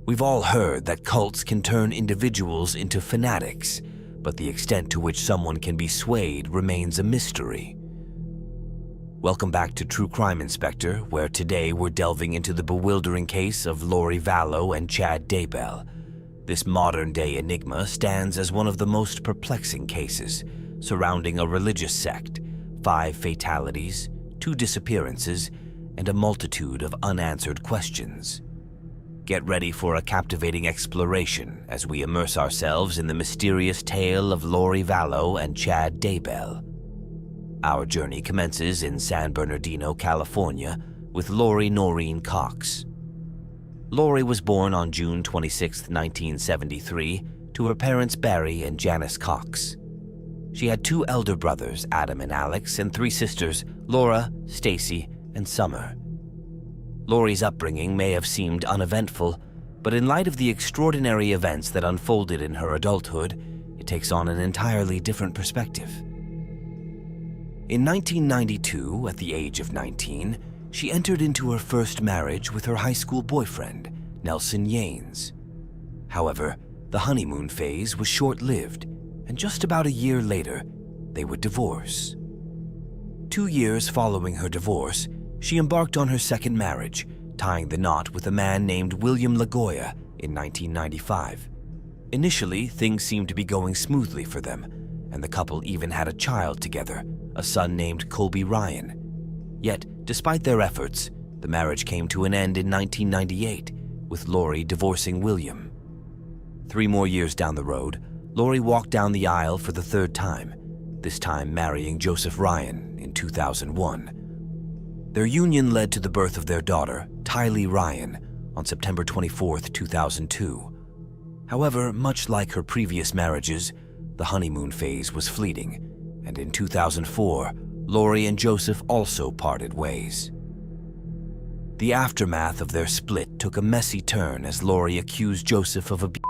We've all heard that cults can turn individuals into fanatics, but the extent to which someone can be swayed remains a mystery. Welcome back to True Crime Inspector, where today we're delving into the bewildering case of Lori Vallow and Chad Daybell. This modern-day enigma stands as one of the most perplexing cases, surrounding a religious sect, 5 fatalities, 2 disappearances, and a multitude of unanswered questions. Get ready for a captivating exploration as we immerse ourselves in the mysterious tale of Lori Vallow and Chad Daybell. Our journey commences in San Bernardino, California, with Lori Noreen Cox. Lori was born on June 26, 1973, to her parents Barry and Janice Cox. She had 2 elder brothers, Adam and Alex, and 3 sisters, Laura, Stacy, and Summer. Lori's upbringing may have seemed uneventful, but in light of the extraordinary events that unfolded in her adulthood, it takes on an entirely different perspective. In 1992, at the age of 19, she entered into her first marriage with her high school boyfriend, Nelson Yanes. However, the honeymoon phase was short-lived, and just about a year later, they would divorce. 2 years following her divorce, she embarked on her second marriage, tying the knot with a man named William LaGoya in 1995. Initially, things seemed to be going smoothly for them, and the couple even had a child together, a son named Colby Ryan. Yet, despite their efforts, the marriage came to an end in 1998, with Lori divorcing William. 3 more years down the road, Lori walked down the aisle for the 3rd time, this time marrying Joseph Ryan in 2001. Their union led to the birth of their daughter, Tylee Ryan, on September 24, 2002. However, much like her previous marriages, the honeymoon phase was fleeting, and in 2004, Lori and Joseph also parted ways. The aftermath of their split took a messy turn as Lori accused Joseph of abuse,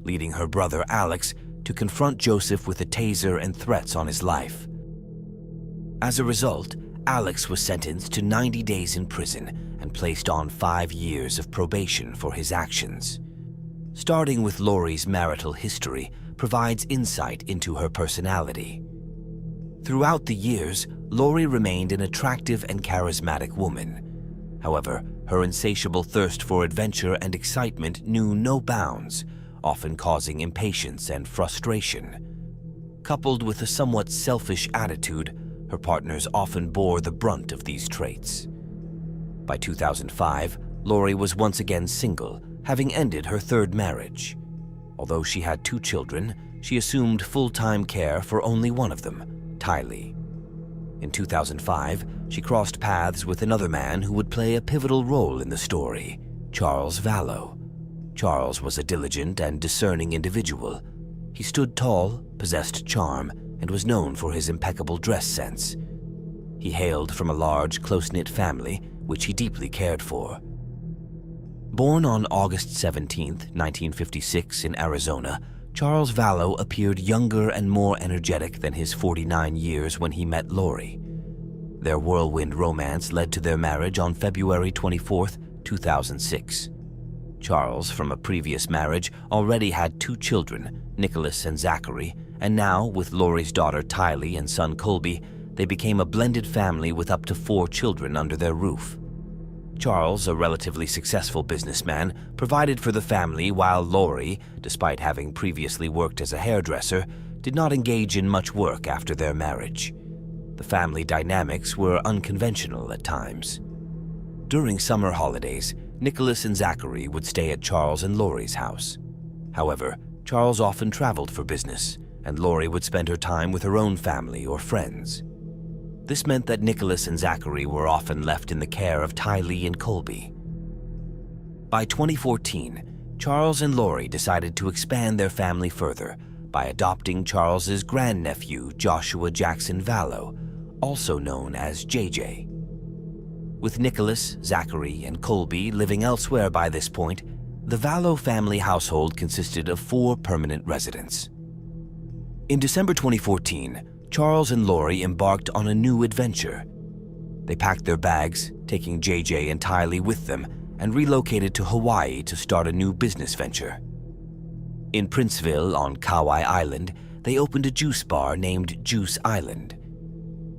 leading her brother Alex to confront Joseph with a taser and threats on his life. As a result, Alex was sentenced to 90 days in prison and placed on 5 years of probation for his actions. Starting with Lori's marital history provides insight into her personality. Throughout the years, Lori remained an attractive and charismatic woman. However, her insatiable thirst for adventure and excitement knew no bounds, often causing impatience and frustration. Coupled with a somewhat selfish attitude, her partners often bore the brunt of these traits. By 2005, Lori was once again single, having ended her 3rd marriage. Although she had 2 children, she assumed full-time care for only one of them, Tylee. In 2005, she crossed paths with another man who would play a pivotal role in the story, Charles Vallow. Charles was a diligent and discerning individual. He stood tall, possessed charm, and was known for his impeccable dress sense. He hailed from a large, close-knit family, which he deeply cared for. Born on August 17, 1956 in Arizona, Charles Vallow appeared younger and more energetic than his 49 years when he met Lori. Their whirlwind romance led to their marriage on February 24, 2006. Charles, from a previous marriage, already had 2 children, Nicholas and Zachary, and now, with Lori's daughter Tylee and son Colby, they became a blended family with up to 4 children under their roof. Charles, a relatively successful businessman, provided for the family while Lori, despite having previously worked as a hairdresser, did not engage in much work after their marriage. The family dynamics were unconventional at times. During summer holidays, Nicholas and Zachary would stay at Charles and Lori's house. However, Charles often traveled for business, and Lori would spend her time with her own family or friends. This meant that Nicholas and Zachary were often left in the care of Tylee and Colby. By 2014, Charles and Lori decided to expand their family further by adopting Charles's grandnephew, Joshua Jackson Vallow, also known as JJ. With Nicholas, Zachary, and Colby living elsewhere by this point, the Vallow family household consisted of 4 permanent residents. In December 2014, Charles and Lori embarked on a new adventure. They packed their bags, taking JJ and Tylee with them, and relocated to Hawaii to start a new business venture. In Princeville on Kauai Island, they opened a juice bar named Juice Island.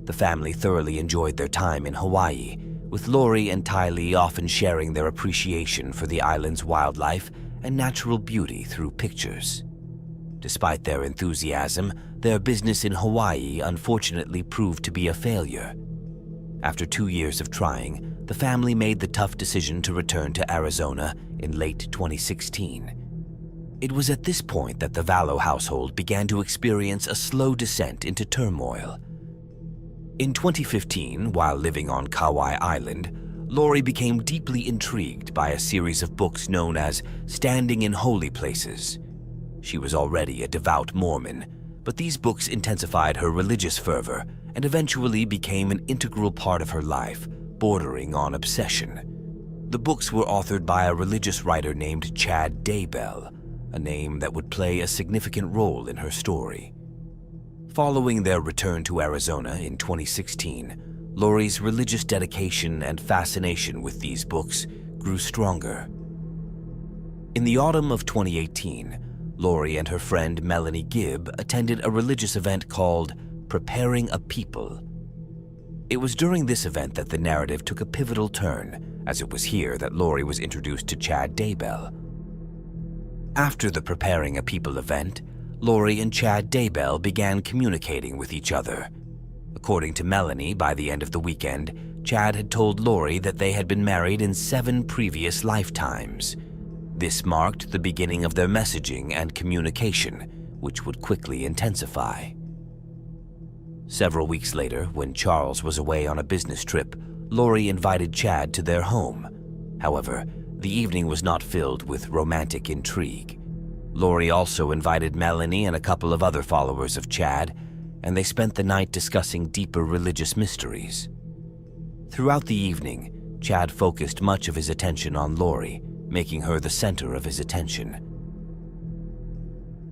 The family thoroughly enjoyed their time in Hawaii, with Lori and Tylee often sharing their appreciation for the island's wildlife and natural beauty through pictures. Despite their enthusiasm, their business in Hawaii unfortunately proved to be a failure. After 2 years of trying, the family made the tough decision to return to Arizona in late 2016. It was at this point that the Vallow household began to experience a slow descent into turmoil. In 2015, while living on Kauai Island, Lori became deeply intrigued by a series of books known as Standing in Holy Places. She was already a devout Mormon, but these books intensified her religious fervor and eventually became an integral part of her life, bordering on obsession. The books were authored by a religious writer named Chad Daybell, a name that would play a significant role in her story. Following their return to Arizona in 2016, Lori's religious dedication and fascination with these books grew stronger. In the autumn of 2018, Lori and her friend Melanie Gibb attended a religious event called Preparing a People. It was during this event that the narrative took a pivotal turn, as it was here that Lori was introduced to Chad Daybell. After the Preparing a People event, Lori and Chad Daybell began communicating with each other. According to Melanie, by the end of the weekend, Chad had told Lori that they had been married in 7 previous lifetimes. This marked the beginning of their messaging and communication, which would quickly intensify. Several weeks later, when Charles was away on a business trip, Lori invited Chad to their home. However, the evening was not filled with romantic intrigue. Lori also invited Melanie and a couple of other followers of Chad, and they spent the night discussing deeper religious mysteries. Throughout the evening, Chad focused much of his attention on Lori, making her the center of his attention.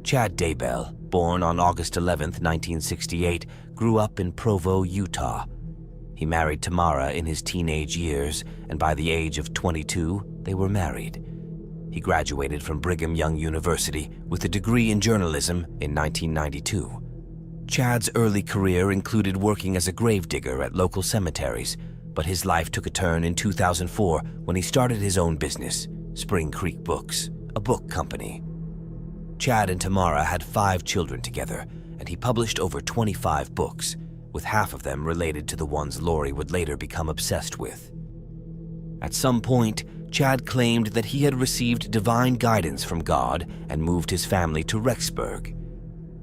Chad Daybell, born on August 11, 1968, grew up in Provo, Utah. He married Tamara in his teenage years, and by the age of 22, they were married. He graduated from Brigham Young University with a degree in journalism in 1992. Chad's early career included working as a gravedigger at local cemeteries, but his life took a turn in 2004 when he started his own business, Spring Creek Books, a book company. Chad and Tamara had 5 children together, and he published over 25 books, with half of them related to the ones Lori would later become obsessed with. At some point, Chad claimed that he had received divine guidance from God and moved his family to Rexburg.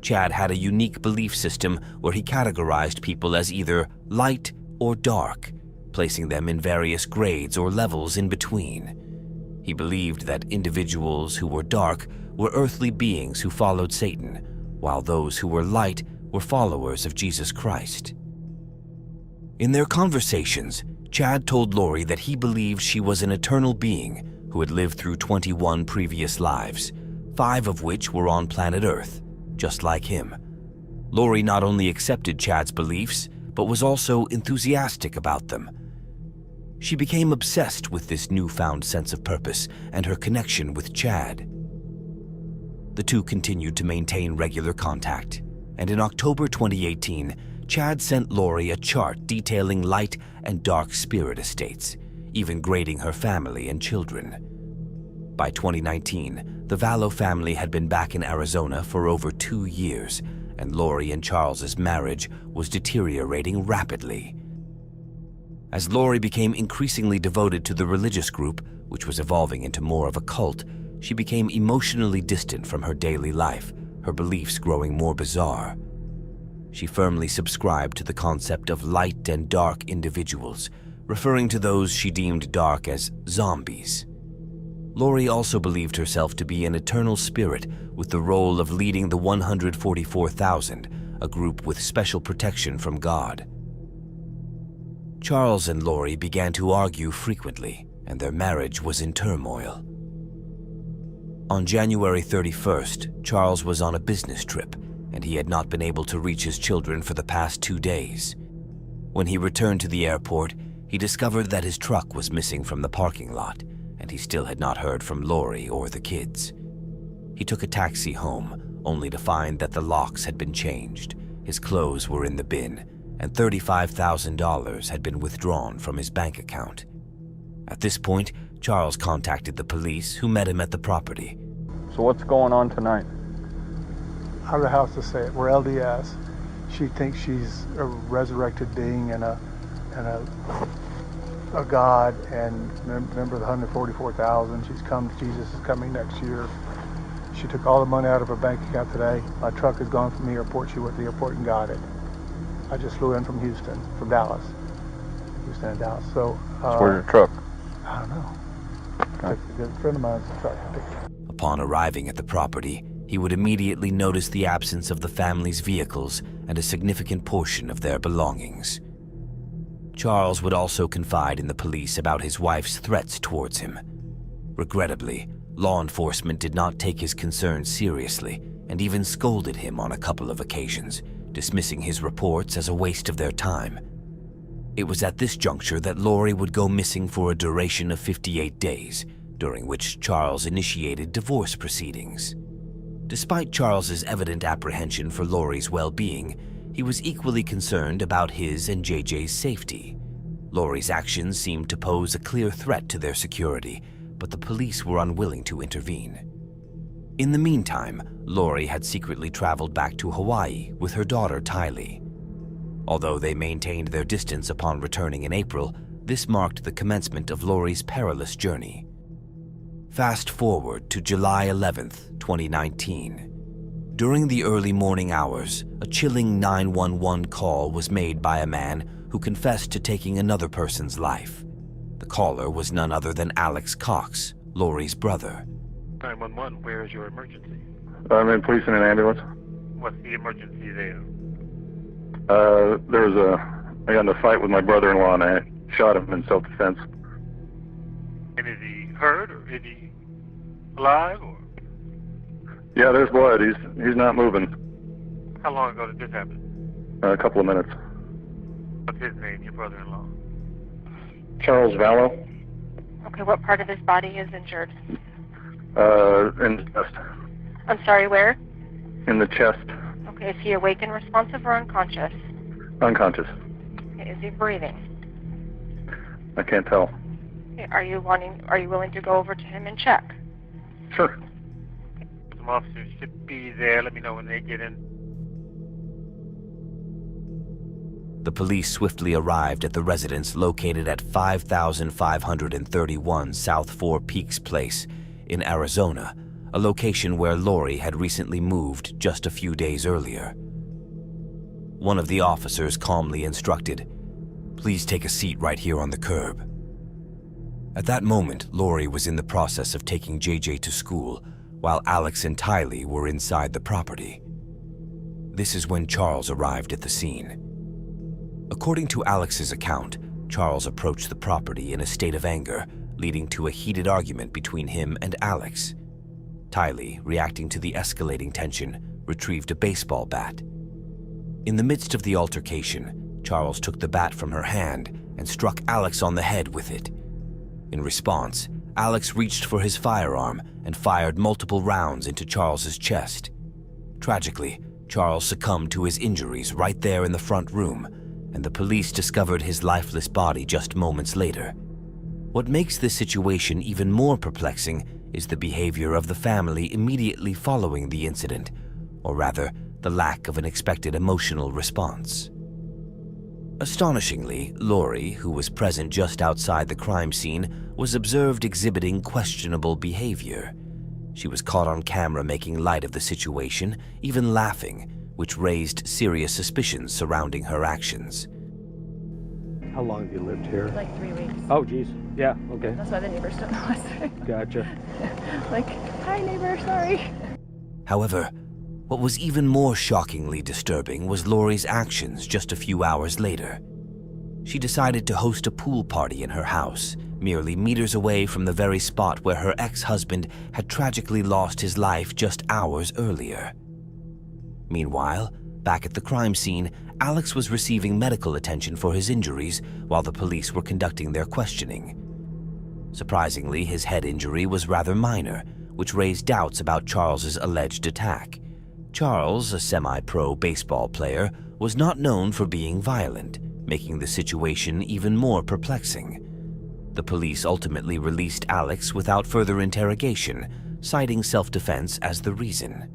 Chad had a unique belief system where he categorized people as either light or dark, placing them in various grades or levels in between. He believed that individuals who were dark were earthly beings who followed Satan, while those who were light were followers of Jesus Christ. In their conversations, Chad told Lori that he believed she was an eternal being who had lived through 21 previous lives, 5 of which were on planet Earth, just like him. Lori not only accepted Chad's beliefs, but was also enthusiastic about them. She became obsessed with this newfound sense of purpose and her connection with Chad. The two continued to maintain regular contact, and in October 2018, Chad sent Lori a chart detailing light and dark spirit estates, even grading her family and children. By 2019, the Vallow family had been back in Arizona for over 2 years, and Lori and Charles's marriage was deteriorating rapidly. As Lori became increasingly devoted to the religious group, which was evolving into more of a cult, she became emotionally distant from her daily life, her beliefs growing more bizarre. She firmly subscribed to the concept of light and dark individuals, referring to those she deemed dark as zombies. Lori also believed herself to be an eternal spirit with the role of leading the 144,000, a group with special protection from God. Charles and Lori began to argue frequently, and their marriage was in turmoil. On January 31st, Charles was on a business trip, and he had not been able to reach his children for the past 2 days. When he returned to the airport, he discovered that his truck was missing from the parking lot, and he still had not heard from Lori or the kids. He took a taxi home, only to find that the locks had been changed, his clothes were in the bin, and $35,000 had been withdrawn from his bank account. At this point, Charles contacted the police, who met him at the property. So what's going on tonight? I don't know how else to say it. We're LDS. She thinks she's a resurrected being and a god, and remember the 144,000. Jesus is coming next year. She took all the money out of her bank account today. My truck is gone from the airport. She went to the airport and got it. I just flew in from Dallas. Houston and Dallas. So Where's your truck? I don't know. A good friend of mine's truck. Upon arriving at the property, he would immediately notice the absence of the family's vehicles and a significant portion of their belongings. Charles would also confide in the police about his wife's threats towards him. Regrettably, law enforcement did not take his concerns seriously and even scolded him on a couple of occasions, dismissing his reports as a waste of their time. It was at this juncture that Lori would go missing for a duration of 58 days, during which Charles initiated divorce proceedings. Despite Charles's evident apprehension for Lori's well-being, he was equally concerned about his and JJ's safety. Lori's actions seemed to pose a clear threat to their security, but the police were unwilling to intervene. In the meantime, Lori had secretly traveled back to Hawaii with her daughter Tylee. Although they maintained their distance upon returning in April, this marked the commencement of Lori's perilous journey. Fast forward to July 11th, 2019. During the early morning hours, a chilling 911 call was made by a man who confessed to taking another person's life. The caller was none other than Alex Cox, Lori's brother. 911, where is your emergency? I'm in police in an ambulance. What's the emergency there? I got in a fight with my brother-in-law and I shot him in self-defense. And is he hurt or is he alive or? Yeah, there's blood. He's not moving. How long ago did this happen? A couple of minutes. What's his name, your brother-in-law? Charles Vallow. Okay, what part of his body is injured? In the chest. I'm sorry, where? In the chest. Okay, is he awake and responsive or unconscious? Unconscious. Okay, is he breathing? I can't tell. Okay, are you willing to go over to him and check? Sure. Some officers should be there. Let me know when they get in. The police swiftly arrived at the residence located at 5531 South Four Peaks Place in Arizona, a location where Lori had recently moved just a few days earlier. One of the officers calmly instructed, "Please take a seat right here on the curb." At that moment, Lori was in the process of taking JJ to school, while Alex and Tylee were inside the property. This is when Charles arrived at the scene. According to Alex's account, Charles approached the property in a state of anger, leading to a heated argument between him and Alex. Tylee, reacting to the escalating tension, retrieved a baseball bat. In the midst of the altercation, Charles took the bat from her hand and struck Alex on the head with it. In response, Alex reached for his firearm and fired multiple rounds into Charles's chest. Tragically, Charles succumbed to his injuries right there in the front room, and the police discovered his lifeless body just moments later. What makes this situation even more perplexing is the behavior of the family immediately following the incident, or rather, the lack of an expected emotional response. Astonishingly, Lori, who was present just outside the crime scene, was observed exhibiting questionable behavior. She was caught on camera making light of the situation, even laughing, which raised serious suspicions surrounding her actions. How long have you lived here? Like 3 weeks. Oh, geez. Yeah, okay. That's why the neighbors don't know us. Gotcha. Like, hi neighbor, sorry. However, what was even more shockingly disturbing was Lori's actions just a few hours later. She decided to host a pool party in her house, merely meters away from the very spot where her ex-husband had tragically lost his life just hours earlier. Meanwhile, back at the crime scene, Alex was receiving medical attention for his injuries while the police were conducting their questioning. Surprisingly, his head injury was rather minor, which raised doubts about Charles's alleged attack. Charles, a semi-pro baseball player, was not known for being violent, making the situation even more perplexing. The police ultimately released Alex without further interrogation, citing self-defense as the reason.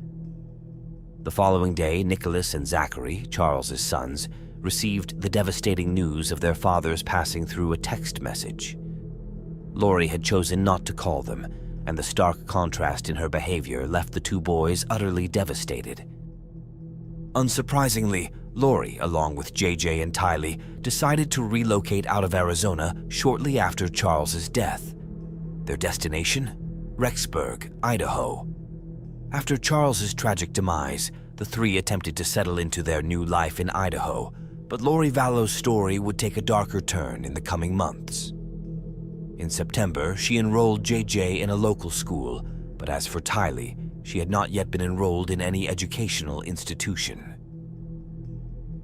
The following day, Nicholas and Zachary, Charles's sons, received the devastating news of their father's passing through a text message. Lori had chosen not to call them, and the stark contrast in her behavior left the two boys utterly devastated. Unsurprisingly, Lori, along with JJ and Tylee, decided to relocate out of Arizona shortly after Charles's death. Their destination? Rexburg, Idaho. After Charles's tragic demise, the three attempted to settle into their new life in Idaho, but Lori Vallow's story would take a darker turn in the coming months. In September, she enrolled JJ in a local school, but as for Tylee, she had not yet been enrolled in any educational institution.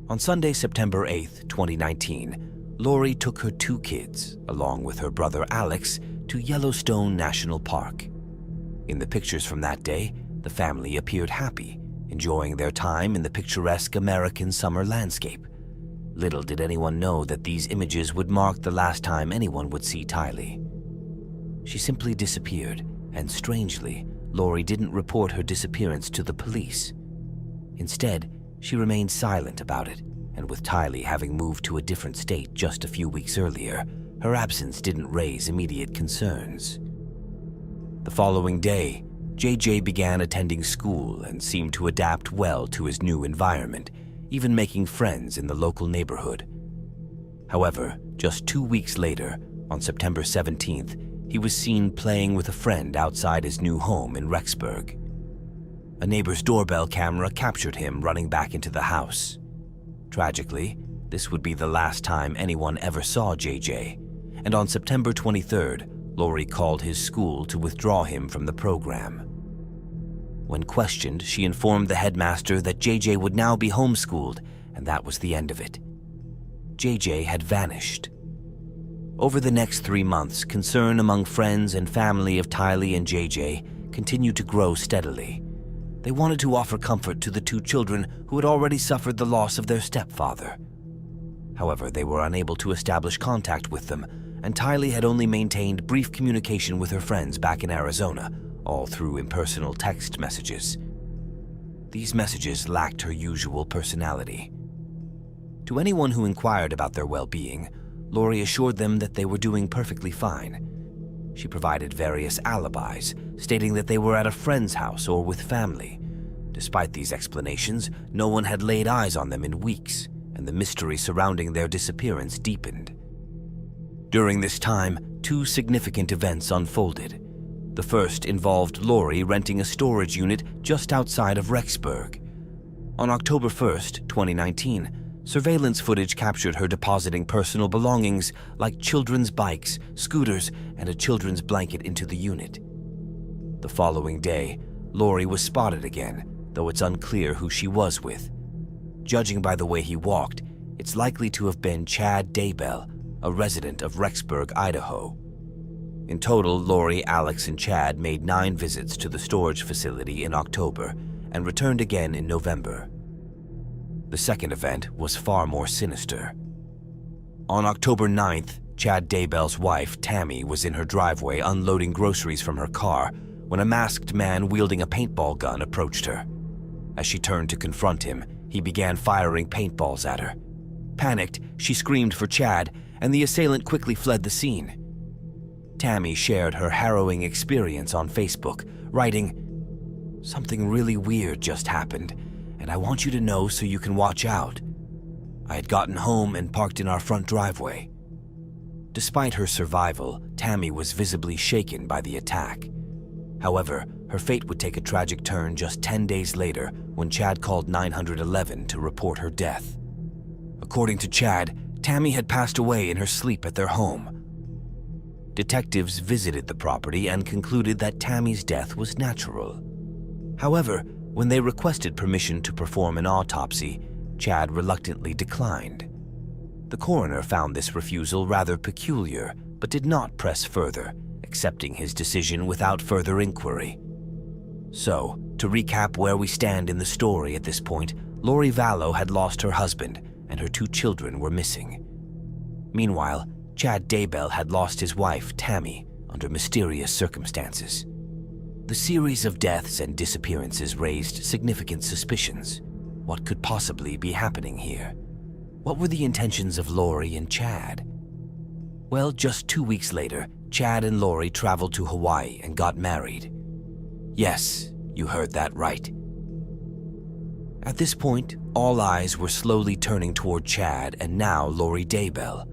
On Sunday, September 8, 2019, Lori took her two kids, along with her brother Alex, to Yellowstone National Park. In the pictures from that day, the family appeared happy, enjoying their time in the picturesque American summer landscape. Little did anyone know that these images would mark the last time anyone would see Tylee. She simply disappeared, and strangely, Lori didn't report her disappearance to the police. Instead, she remained silent about it, and with Tylee having moved to a different state just a few weeks earlier, her absence didn't raise immediate concerns. The following day, JJ began attending school and seemed to adapt well to his new environment, even making friends in the local neighborhood. However, just 2 weeks later, on September 17th, he was seen playing with a friend outside his new home in Rexburg. A neighbor's doorbell camera captured him running back into the house. Tragically, this would be the last time anyone ever saw JJ, and on September 23rd, Lori called his school to withdraw him from the program. When questioned, she informed the headmaster that JJ would now be homeschooled, and that was the end of it. JJ had vanished. Over the next 3 months, concern among friends and family of Tylee and JJ continued to grow steadily. They wanted to offer comfort to the two children who had already suffered the loss of their stepfather. However, they were unable to establish contact with them, and Tylee had only maintained brief communication with her friends back in Arizona, all through impersonal text messages. These messages lacked her usual personality. To anyone who inquired about their well-being, Lori assured them that they were doing perfectly fine. She provided various alibis, stating that they were at a friend's house or with family. Despite these explanations, no one had laid eyes on them in weeks, and the mystery surrounding their disappearance deepened. During this time, 2 significant events unfolded. The first involved Lori renting a storage unit just outside of Rexburg. On October 1st, 2019, surveillance footage captured her depositing personal belongings like children's bikes, scooters, and a children's blanket into the unit. The following day, Lori was spotted again, though it's unclear who she was with. Judging by the way he walked, it's likely to have been Chad Daybell, a resident of Rexburg, Idaho. In total, Lori, Alex, and Chad made 9 visits to the storage facility in October and returned again in November. The second event was far more sinister. On October 9th, Chad Daybell's wife, Tammy, was in her driveway unloading groceries from her car when a masked man wielding a paintball gun approached her. As she turned to confront him, he began firing paintballs at her. Panicked, she screamed for Chad, and the assailant quickly fled the scene. Tammy shared her harrowing experience on Facebook, writing, "Something really weird just happened, and I want you to know so you can watch out. I had gotten home and parked in our front driveway." Despite her survival, Tammy was visibly shaken by the attack. However, her fate would take a tragic turn just 10 days later when Chad called 911 to report her death. According to Chad, Tammy had passed away in her sleep at their home. Detectives visited the property and concluded that Tammy's death was natural. However, when they requested permission to perform an autopsy, Chad reluctantly declined. The coroner found this refusal rather peculiar, but did not press further, accepting his decision without further inquiry. So, to recap where we stand in the story at this point, Lori Vallow had lost her husband, and her 2 children were missing. Meanwhile, Chad Daybell had lost his wife, Tammy, under mysterious circumstances. The series of deaths and disappearances raised significant suspicions. What could possibly be happening here? What were the intentions of Lori and Chad? Well, just 2 weeks later, Chad and Lori traveled to Hawaii and got married. Yes, you heard that right. At this point, all eyes were slowly turning toward Chad and now Lori Daybell.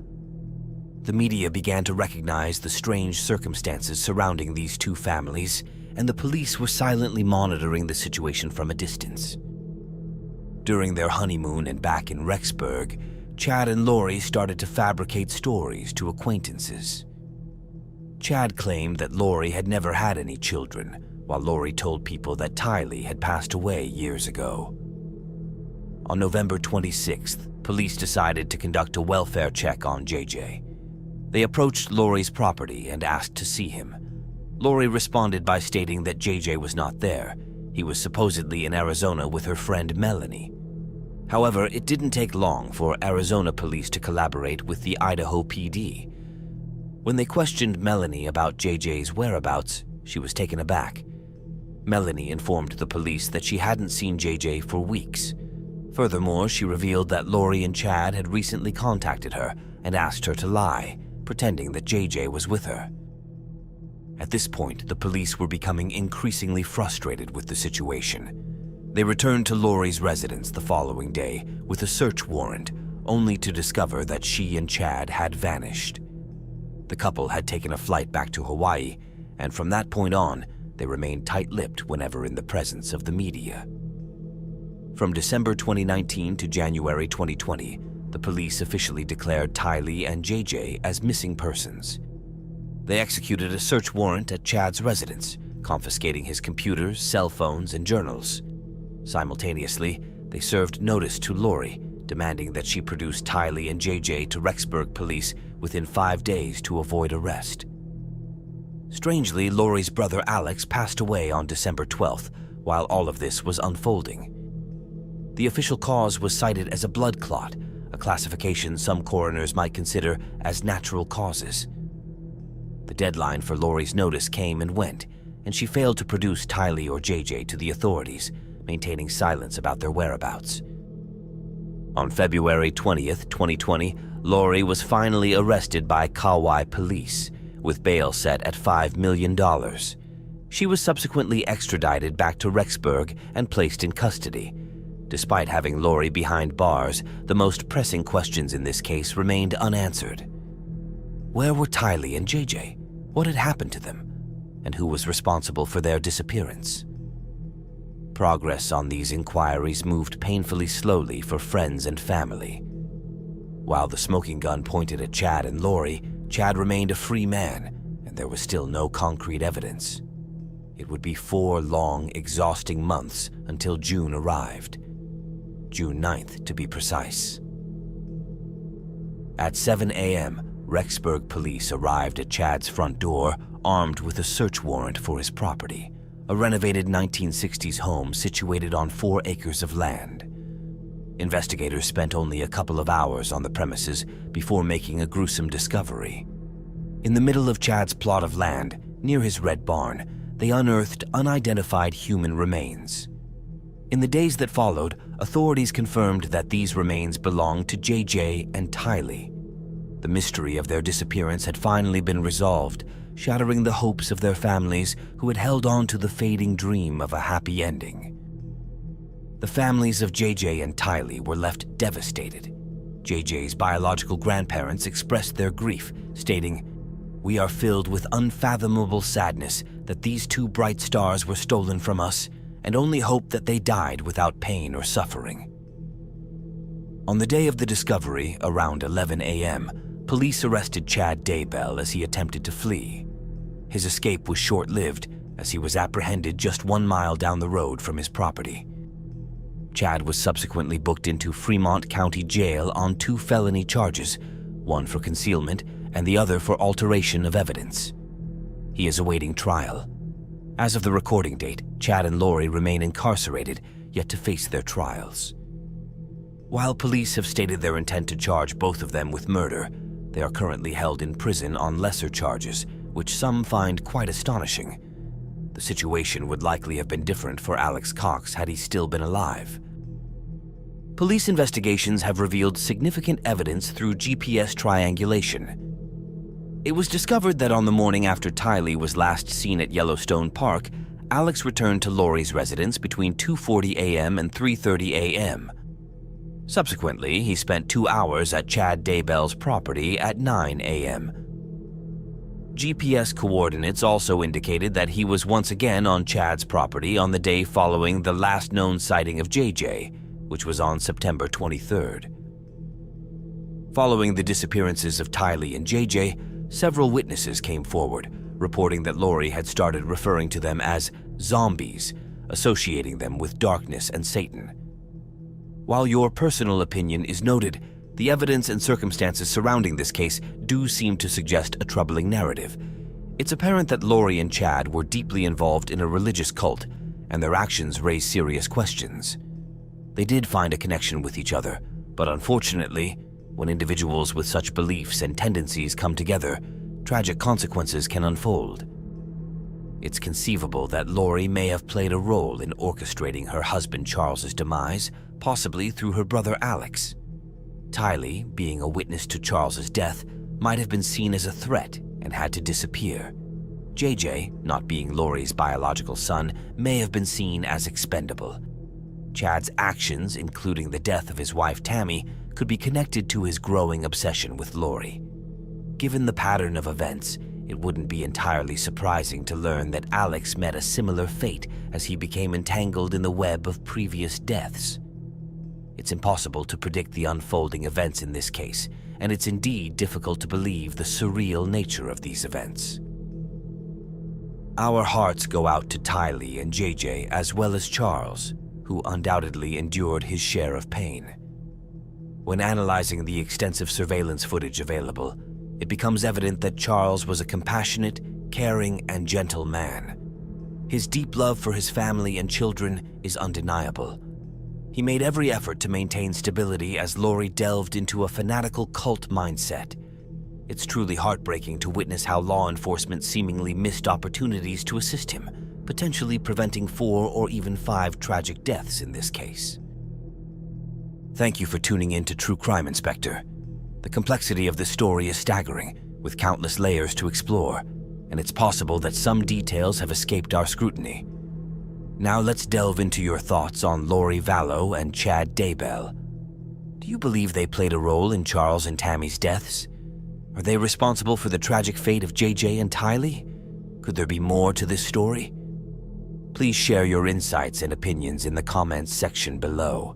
The media began to recognize the strange circumstances surrounding these 2 families, and the police were silently monitoring the situation from a distance. During their honeymoon and back in Rexburg, Chad and Lori started to fabricate stories to acquaintances. Chad claimed that Lori had never had any children, while Lori told people that Tylee had passed away years ago. On November 26th, police decided to conduct a welfare check on JJ. They approached Lori's property and asked to see him. Lori responded by stating that JJ was not there. He was supposedly in Arizona with her friend Melanie. However, it didn't take long for Arizona police to collaborate with the Idaho PD. When they questioned Melanie about JJ's whereabouts, she was taken aback. Melanie informed the police that she hadn't seen JJ for weeks. Furthermore, she revealed that Lori and Chad had recently contacted her and asked her to lie, pretending that JJ was with her. At this point, the police were becoming increasingly frustrated with the situation. They returned to Lori's residence the following day with a search warrant, only to discover that she and Chad had vanished. The couple had taken a flight back to Hawaii, and from that point on, they remained tight-lipped whenever in the presence of the media. From December 2019 to January 2020, the police officially declared Tylee and JJ as missing persons. They executed a search warrant at Chad's residence, confiscating his computers, cell phones, and journals. Simultaneously, they served notice to Lori, demanding that she produce Tylee and JJ to Rexburg police within 5 days to avoid arrest. Strangely, Lori's brother Alex passed away on December 12th, while all of this was unfolding. The official cause was cited as a blood clot, a classification some coroners might consider as natural causes. The deadline for Lori's notice came and went, and she failed to produce Tylee or JJ to the authorities, maintaining silence about their whereabouts. On February 20th, 2020, Lori was finally arrested by Kauai police, with bail set at $5 million. She was subsequently extradited back to Rexburg and placed in custody. Despite having Lori behind bars, the most pressing questions in this case remained unanswered. Where were Tylee and JJ? What had happened to them? And who was responsible for their disappearance? Progress on these inquiries moved painfully slowly for friends and family. While the smoking gun pointed at Chad and Lori, Chad remained a free man, and there was still no concrete evidence. It would be 4 long, exhausting months until June arrived. June 9th, to be precise. At 7 a.m., Rexburg police arrived at Chad's front door, armed with a search warrant for his property, a renovated 1960s home situated on 4 acres of land. Investigators spent only a couple of hours on the premises before making a gruesome discovery. In the middle of Chad's plot of land, near his red barn, they unearthed unidentified human remains. In the days that followed, authorities confirmed that these remains belonged to JJ and Tylee. The mystery of their disappearance had finally been resolved, shattering the hopes of their families who had held on to the fading dream of a happy ending. The families of JJ and Tylee were left devastated. JJ's biological grandparents expressed their grief, stating, "We are filled with unfathomable sadness that these 2 bright stars were stolen from us, and only hope that they died without pain or suffering." On the day of the discovery, around 11 a.m., police arrested Chad Daybell as he attempted to flee. His escape was short-lived, as he was apprehended just 1 mile down the road from his property. Chad was subsequently booked into Fremont County Jail on 2 felony charges, one for concealment and the other for alteration of evidence. He is awaiting trial. As of the recording date, Chad and Lori remain incarcerated, yet to face their trials. While police have stated their intent to charge both of them with murder, they are currently held in prison on lesser charges, which some find quite astonishing. The situation would likely have been different for Alex Cox had he still been alive. Police investigations have revealed significant evidence through GPS triangulation. It was discovered that on the morning after Tylee was last seen at Yellowstone Park, Alex returned to Lori's residence between 2:40 a.m. and 3:30 a.m. Subsequently, he spent 2 hours at Chad Daybell's property at 9 a.m. GPS coordinates also indicated that he was once again on Chad's property on the day following the last known sighting of JJ, which was on September 23rd. Following the disappearances of Tylee and JJ, several witnesses came forward, reporting that Lori had started referring to them as zombies, associating them with darkness and Satan. While your personal opinion is noted, the evidence and circumstances surrounding this case do seem to suggest a troubling narrative. It's apparent that Lori and Chad were deeply involved in a religious cult, and their actions raise serious questions. They did find a connection with each other, but unfortunately, when individuals with such beliefs and tendencies come together, tragic consequences can unfold. It's conceivable that Lori may have played a role in orchestrating her husband Charles's demise, possibly through her brother Alex. Tylee, being a witness to Charles's death, might have been seen as a threat and had to disappear. JJ, not being Lori's biological son, may have been seen as expendable. Chad's actions, including the death of his wife Tammy, could be connected to his growing obsession with Lori. Given the pattern of events, it wouldn't be entirely surprising to learn that Alex met a similar fate as he became entangled in the web of previous deaths. It's impossible to predict the unfolding events in this case, and it's indeed difficult to believe the surreal nature of these events. Our hearts go out to Tylee and JJ as well as Charles, who undoubtedly endured his share of pain. When analyzing the extensive surveillance footage available, it becomes evident that Charles was a compassionate, caring, and gentle man. His deep love for his family and children is undeniable. He made every effort to maintain stability as Lori delved into a fanatical cult mindset. It's truly heartbreaking to witness how law enforcement seemingly missed opportunities to assist him, potentially preventing 4 or even 5 tragic deaths in this case. Thank you for tuning in to True Crime Inspector. The complexity of this story is staggering, with countless layers to explore, and it's possible that some details have escaped our scrutiny. Now let's delve into your thoughts on Lori Vallow and Chad Daybell. Do you believe they played a role in Charles and Tammy's deaths? Are they responsible for the tragic fate of JJ and Tylee? Could there be more to this story? Please share your insights and opinions in the comments section below.